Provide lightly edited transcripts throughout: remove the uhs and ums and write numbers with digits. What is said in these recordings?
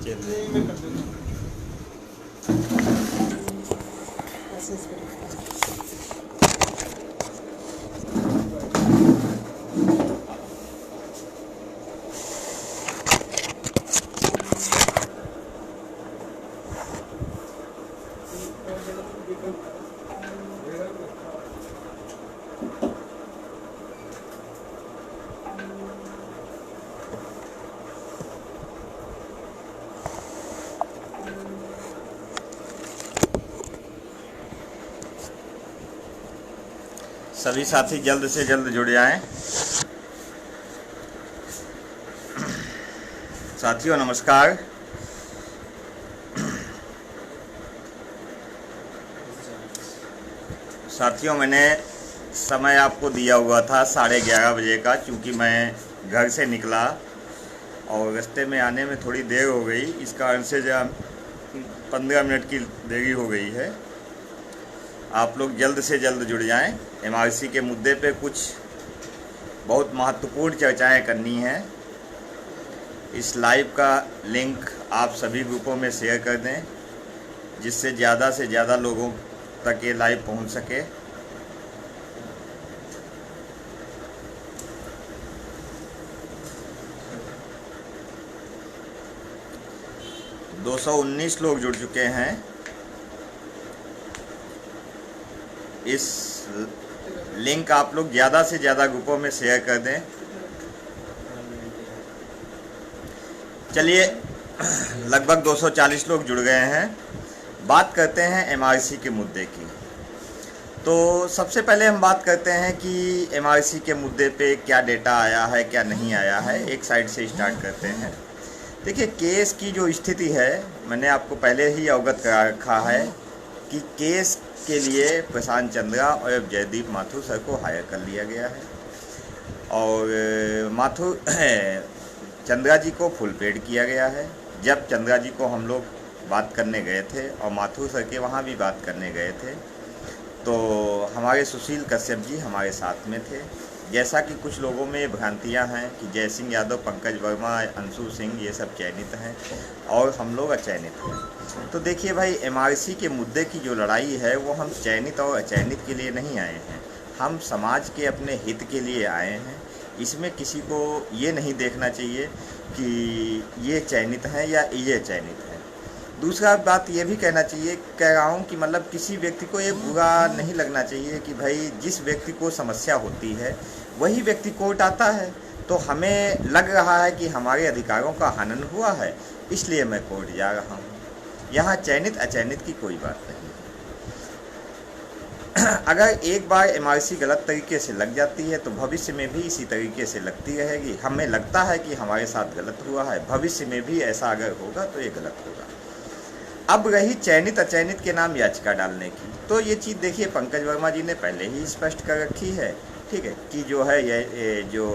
यही मैं कर दूँगा। सभी साथी जल्द से जल्द जुड़ जाएं। साथियों नमस्कार। साथियों मैंने समय आपको दिया हुआ था 11:30 बजे का, क्योंकि मैं घर से निकला और रास्ते में आने में थोड़ी देर हो गई, इस कारण से जो 15 मिनट की देरी हो गई है। आप लोग जल्द से जल्द जुड़ जाएं। एमआरसी के मुद्दे पे कुछ बहुत महत्वपूर्ण चर्चाएं करनी हैं। इस लाइव का लिंक आप सभी ग्रुपों में शेयर कर दें, जिससे ज़्यादा से ज़्यादा लोगों तक ये लाइव पहुंच सके। दो 219 लोग जुड़ चुके हैं। इस लिंक आप लोग ज़्यादा से ज़्यादा ग्रुपों में शेयर कर दें। चलिए लगभग 240 लोग जुड़ गए हैं। बात करते हैं एमआरसी के मुद्दे की। तो सबसे पहले हम बात करते हैं कि एमआरसी के मुद्दे पे क्या डेटा आया है, क्या नहीं आया है। एक साइड से स्टार्ट करते हैं। देखिए, केस की जो स्थिति है, मैंने आपको पहले ही अवगत करा रखा है कि केस के लिए प्रशांत चंद्रा और जयदीप माथुर सर को हायर कर लिया गया है और माथुर चंद्रा जी को फुल पेड किया गया है। जब चंद्रा जी को हम लोग बात करने गए थे और माथुर सर के वहाँ भी बात करने गए थे, तो हमारे सुशील कश्यप जी हमारे साथ में थे। जैसा कि कुछ लोगों में भ्रांतियाँ हैं कि जय सिंह यादव, पंकज वर्मा, अंशु सिंह ये सब चयनित हैं और हम लोग अचयनित हैं। तो देखिए भाई, एमआरसी के मुद्दे की जो लड़ाई है वो हम चयनित और अचयनित के लिए नहीं आए हैं, हम समाज के अपने हित के लिए आए हैं। इसमें किसी को ये नहीं देखना चाहिए कि ये चयनित हैं या ये चयनित हैं। दूसरा बात ये भी कहना चाहिए, कह रहा हूँ कि मतलब किसी व्यक्ति को ये बुरा नहीं लगना चाहिए कि भाई जिस व्यक्ति को समस्या होती है वही व्यक्ति कोर्ट आता है। तो हमें लग रहा है कि हमारे अधिकारों का हनन हुआ है, इसलिए मैं कोर्ट जा रहा हूँ। यहाँ चयनित अचयनित की कोई बात नहीं। अगर एक बार एमआरसी गलत तरीके से लग जाती है तो भविष्य में भी इसी तरीके से लगती रहेगी। हमें लगता है कि हमारे साथ गलत हुआ है, भविष्य में भी ऐसा अगर होगा तो ये गलत होगा। अब रही चयनित अचयनित के नाम याचिका डालने की, तो ये चीज़ देखिए पंकज वर्मा जी ने पहले ही स्पष्ट कर रखी है, ठीक है, कि जो है ये जो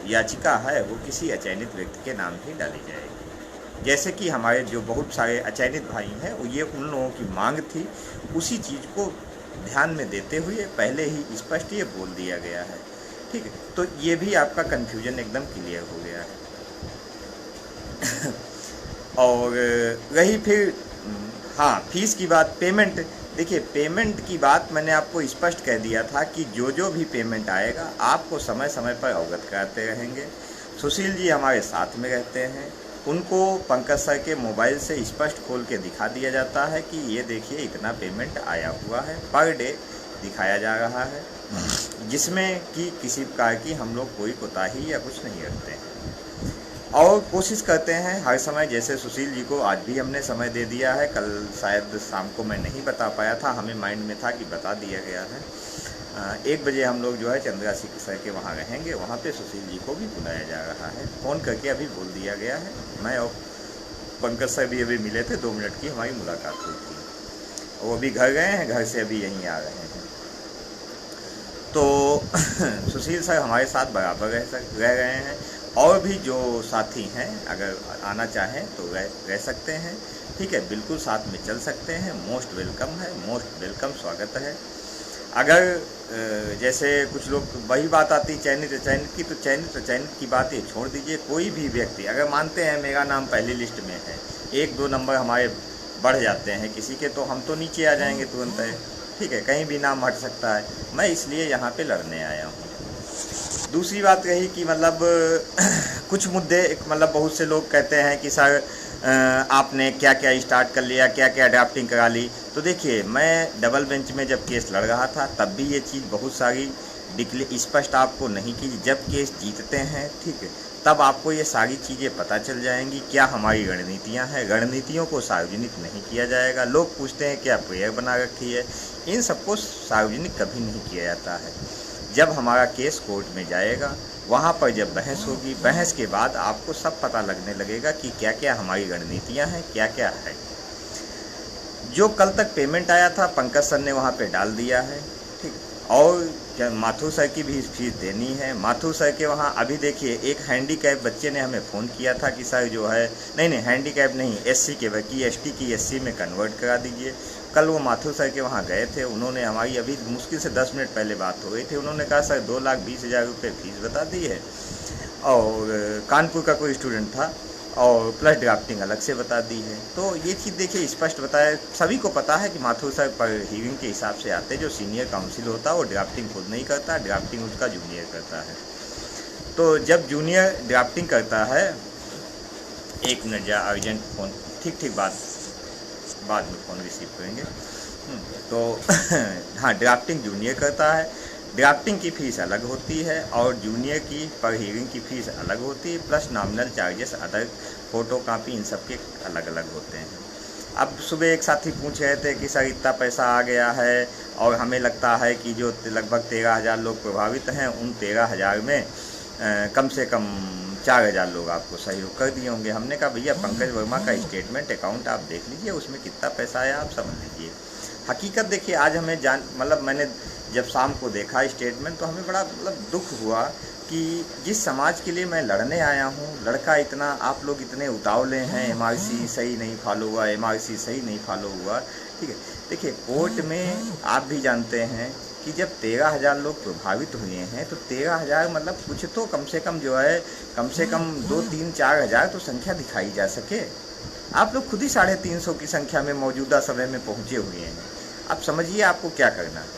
याचिका है वो किसी अचयनित व्यक्ति के नाम ही डाली जाएगी। जैसे कि हमारे जो बहुत सारे अचयनित भाई हैं, वो ये उन लोगों की मांग थी, उसी चीज़ को ध्यान में देते हुए पहले ही स्पष्ट ये बोल दिया गया है, ठीक है। तो ये भी आपका कन्फ्यूजन एकदम क्लियर हो गया है। और रही फिर हाँ फीस की बात, पेमेंट। देखिए, पेमेंट की बात मैंने आपको स्पष्ट कह दिया था कि जो भी पेमेंट आएगा आपको समय समय पर अवगत कराते रहेंगे। सुशील जी हमारे साथ में रहते हैं, उनको पंकज सर के मोबाइल से स्पष्ट खोल के दिखा दिया जाता है कि ये देखिए इतना पेमेंट आया हुआ है, पर डे दिखाया जा रहा है, जिसमें कि किसी प्रकार की हम लोग कोई कोताही या कुछ नहीं रखते हैं। और कोशिश करते हैं हर समय, जैसे सुशील जी को आज भी हमने समय दे दिया है, कल शायद शाम को मैं नहीं बता पाया था, हमें माइंड में था कि बता दिया गया है। 1 बजे हम लोग जो है चंद्रा सर के वहाँ रहेंगे, वहाँ पे सुशील जी को भी बुलाया जा रहा है, फ़ोन करके अभी बोल दिया गया है। मैं और पंकज सर भी अभी मिले थे, 2 मिनट की हमारी मुलाकात हुई थी। वो अभी घर गए हैं, घर से अभी यहीं आ रहे हैं। तो सुशील सर हमारे साथ बराबर रह रहे हैं, और भी जो साथी हैं अगर आना चाहें तो रह सकते हैं, ठीक है, बिल्कुल साथ में चल सकते हैं। मोस्ट वेलकम है, मोस्ट वेलकम स्वागत है। अगर जैसे कुछ लोग वही बात आती चयनित अचयनित की, तो चयनित अचयनित की बात ये छोड़ दीजिए। कोई भी व्यक्ति अगर मानते हैं मेरा नाम पहली लिस्ट में है, 1-2 नंबर हमारे बढ़ जाते हैं किसी के, तो हम तो नीचे आ जाएंगे तुरंत है, ठीक है, कहीं भी नाम हट सकता है। मैं इसलिए यहाँ पे लड़ने आया हूँ। दूसरी बात रही कि मतलब कुछ मुद्दे, मतलब बहुत से लोग कहते हैं कि सर आपने क्या क्या स्टार्ट कर लिया, क्या क्या ड्राफ्टिंग करा ली। तो देखिए, मैं डबल बेंच में जब केस लड़ रहा था तब भी ये चीज़ बहुत सारी स्पष्ट आपको नहीं की। जब केस जीतते हैं, ठीक है, तब आपको ये सारी चीज़ें पता चल जाएंगी क्या हमारी रणनीतियाँ हैं। रणनीतियों को सार्वजनिक नहीं किया जाएगा। लोग पूछते हैं क्या प्रेयर बना रखी है, इन सबको सार्वजनिक कभी नहीं किया जाता है। जब हमारा केस कोर्ट में जाएगा, वहाँ पर जब बहस होगी, बहस के बाद आपको सब पता लगने लगेगा कि क्या क्या हमारी रणनीतियाँ हैं, क्या क्या है। जो कल तक पेमेंट आया था पंकज सर ने वहाँ पे डाल दिया है, ठीक। और क्या माथुर सर की भी फीस देनी है। माथुर सर के वहाँ अभी देखिए, एक हैंडीकैप बच्चे ने हमें फ़ोन किया था कि सर जो है, नहीं हैंडीकैप नहीं, एससी के की एसटी की एससी में कन्वर्ट करा दीजिए। कल वो माथुर सर के वहाँ गए थे, उन्होंने हमारी अभी मुश्किल से 10 मिनट पहले बात हो गई थी। उन्होंने कहा सर 2,20,000 रुपये फीस बता दी है, और कानपुर का कोई स्टूडेंट था, और प्लस ड्राफ्टिंग अलग से बता दी है। तो ये चीज़ देखिए स्पष्ट बताया, सभी को पता है कि माथुर सर पर हीरिंग के हिसाब से आते, जो सीनियर काउंसिल होता है वो ड्राफ्टिंग खुद नहीं करता, ड्राफ्टिंग उसका जूनियर करता है। तो जब जूनियर ड्राफ्टिंग करता है, 1 मिनट जा, अर्जेंट फ़ोन, ठीक बाद में फ़ोन रिसीव करेंगे। तो हाँ, ड्राफ्टिंग जूनियर करता है, ड्राफ्टिंग की फ़ीस अलग होती है, और जूनियर की पर हियरिंग की फ़ीस अलग होती है, plus nominal charges other photocopy इन सब के अलग अलग होते हैं। अब सुबह एक साथी पूछ रहे थे कि सर इतना पैसा आ गया है, और हमें लगता है कि जो लगभग 13,000 लोग प्रभावित हैं, उन 13,000 में कम से कम 4,000 लोग आपको सहयोग कर दिए होंगे। हमने कहा भैया पंकज वर्मा का स्टेटमेंट अकाउंट आप देख लीजिए, उसमें कितना पैसा आया आप समझ लीजिए। हकीकत देखिए, आज हमें मतलब मैंने जब शाम को देखा स्टेटमेंट, तो हमें बड़ा दुख हुआ कि जिस समाज के लिए मैं लड़ने आया हूँ, लड़का इतना, आप लोग इतने उतावले हैं, एमआरसी सही नहीं फॉलो हुआ, एमआरसी सही नहीं फॉलो हुआ, ठीक है। देखिए, कोर्ट में आप भी जानते हैं कि जब 13,000 लोग प्रभावित हुए हैं, तो 13,000 मतलब कुछ तो कम से कम जो है, कम से कम 2, 3, 4,000 तो संख्या दिखाई जा सके। आप लोग खुद ही 350 की संख्या में मौजूदा समय में पहुँचे हुए हैं। अब समझिए आपको क्या करना है।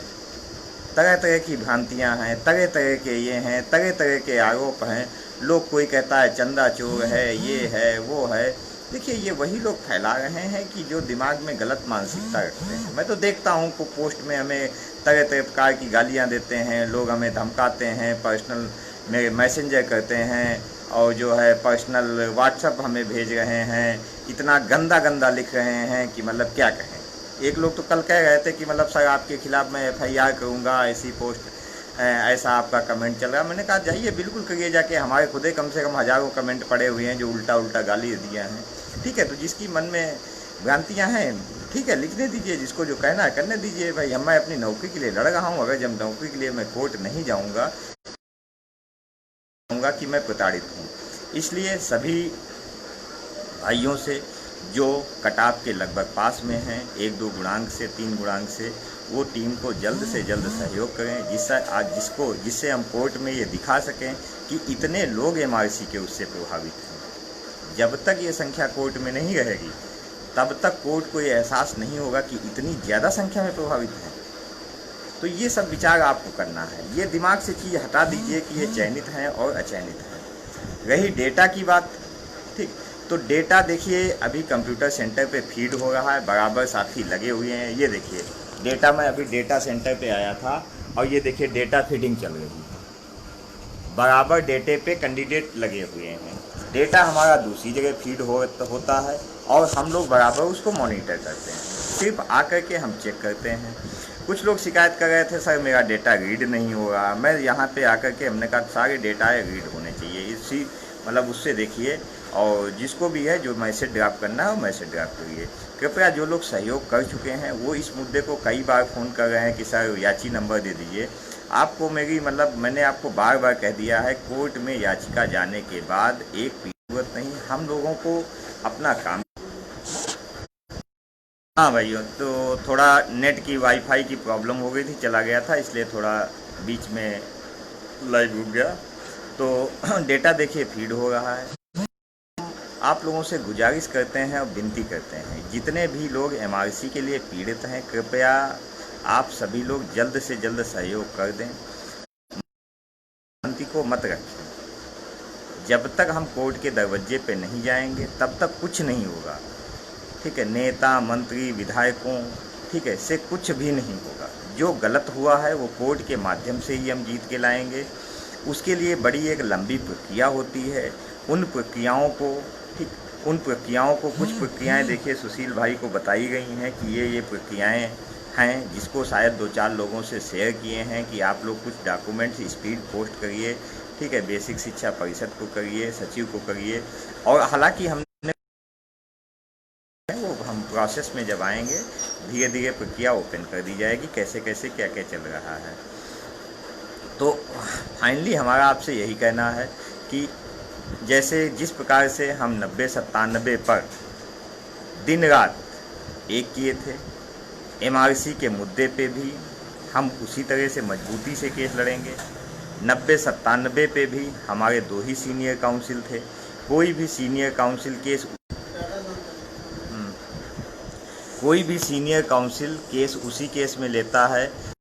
तरह तरह की भ्रांतियां हैं, तरह तरह के ये हैं, तरह तरह के आरोप हैं। लोग, कोई कहता है चंदा चोर है, ये है, वो है। देखिए, ये वही लोग फैला रहे हैं कि जो दिमाग में गलत मानसिकता रखते हैं। मैं तो देखता हूँ को पोस्ट में हमें तरह तरह प्रकार की गालियाँ देते हैं, लोग हमें धमकाते हैं, पर्सनल में मैसेंजर करते हैं, और जो है पर्सनल व्हाट्सअप हमें भेज रहे हैं, इतना गंदा गंदा लिख रहे हैं कि मतलब क्या कहें। एक लोग तो कल कह रहे थे कि मतलब सर आपके खिलाफ़ मैं FIR करूँगा, ऐसी पोस्ट, ऐसा आपका कमेंट चल रहा है। मैंने कहा जाइए बिल्कुल करिए जाके, हमारे खुदे कम से कम हज़ारों कमेंट पड़े हुए हैं जो उल्टा उल्टा गाली दिया हैं, ठीक है। तो जिसकी मन में भ्रांतियाँ हैं, ठीक है, लिखने दीजिए, जिसको जो कहना है करने दीजिए। भाई, मैं अपनी नौकरी के लिए लड़ रहा हूँ, अगर जब नौकरी के लिए मैं कोर्ट नहीं जाऊँगा कि मैं प्रताड़ित हूँ। इसलिए सभी भाइयों से जो कटाव के लगभग पास में हैं, 1-2 गुणांक से 3 गुणांक से, वो टीम को जल्द से जल्द सहयोग करें, जिससे हम कोर्ट में ये दिखा सकें कि इतने लोग MRC के उससे प्रभावित हैं। जब तक ये संख्या कोर्ट में नहीं रहेगी, तब तक कोर्ट को ये एहसास नहीं होगा कि इतनी ज़्यादा संख्या में प्रभावित हैं। तो ये सब विचार आपको करना है। ये दिमाग से चीज़ हटा दीजिए कि ये चयनित हैं और अचयनित हैं। रही डेटा की बात, ठीक, तो डेटा देखिए अभी कंप्यूटर सेंटर पे फीड हो रहा है, बराबर साथी लगे हुए हैं। ये देखिए डेटा, मैं अभी डेटा सेंटर पे आया था, और ये देखिए डेटा फीडिंग चल रही है, बराबर डेटे पे कैंडिडेट लगे हुए हैं। डेटा हमारा दूसरी जगह फीड होता है, और हम लोग बराबर उसको मॉनिटर करते हैं, सिर्फ आकर के हम चेक करते हैं। कुछ लोग शिकायत कर रहे थे सर मेरा डेटा रीड नहीं हो रहा। मैं यहाँ पे आकर के हमने कहा सारे डेटा रीड होने चाहिए, इसी मतलब उससे देखिए, और जिसको भी है जो मैसेज ड्राफ्ट करना है वो मैसेज ड्राफ्ट करिए। कृपया जो लोग सहयोग कर चुके हैं वो इस मुद्दे को कई बार फ़ोन कर रहे हैं कि सर याची नंबर दे दीजिए। आपको मैंने आपको बार बार कह दिया है, कोर्ट में याचिका जाने के बाद एक जरूरत नहीं, हम लोगों को अपना काम हाँ भाइयों, तो थोड़ा नेट की वाईफाई की प्रॉब्लम हो गई थी, चला गया था, इसलिए थोड़ा बीच में लाइव रुक गया। तो डेटा देखिए फीड हो रहा है। आप लोगों से गुजारिश करते हैं और विनती करते हैं, जितने भी लोग एमआरसी के लिए पीड़ित हैं, कृपया आप सभी लोग जल्द से जल्द सहयोग कर दें। शांति को मत रखें। जब तक हम कोर्ट के दरवाजे पे नहीं जाएंगे तब तक कुछ नहीं होगा। ठीक है, नेता मंत्री विधायकों, ठीक है, से कुछ भी नहीं होगा। जो गलत हुआ है वो कोर्ट के माध्यम से ही हम जीत के लाएंगे। उसके लिए बड़ी एक लंबी प्रक्रिया होती है। उन प्रक्रियाओं को, ठीक, उन प्रक्रियाओं को, कुछ प्रक्रियाएं देखिए सुशील भाई को बताई गई हैं कि ये प्रक्रियाएं हैं, जिसको शायद 2-4 लोगों से शेयर किए हैं कि आप लोग कुछ डॉक्यूमेंट्स स्पीड पोस्ट करिए। ठीक है, बेसिक शिक्षा परिषद को करिए, सचिव को करिए। और हालांकि हमने वो हम प्रोसेस में जब आएंगे धीरे धीरे प्रक्रिया ओपन कर दी जाएगी, कैसे कैसे क्या क्या चल रहा है। तो फाइनली हमारा आपसे यही कहना है कि जैसे जिस प्रकार से हम 90-97 पर दिन रात एक किए थे, एमआरसी के मुद्दे पे भी हम उसी तरह से मजबूती से केस लड़ेंगे। 90-97 पे भी हमारे 2 ही सीनियर काउंसिल थे। कोई भी सीनियर काउंसिल केस उसी केस में लेता है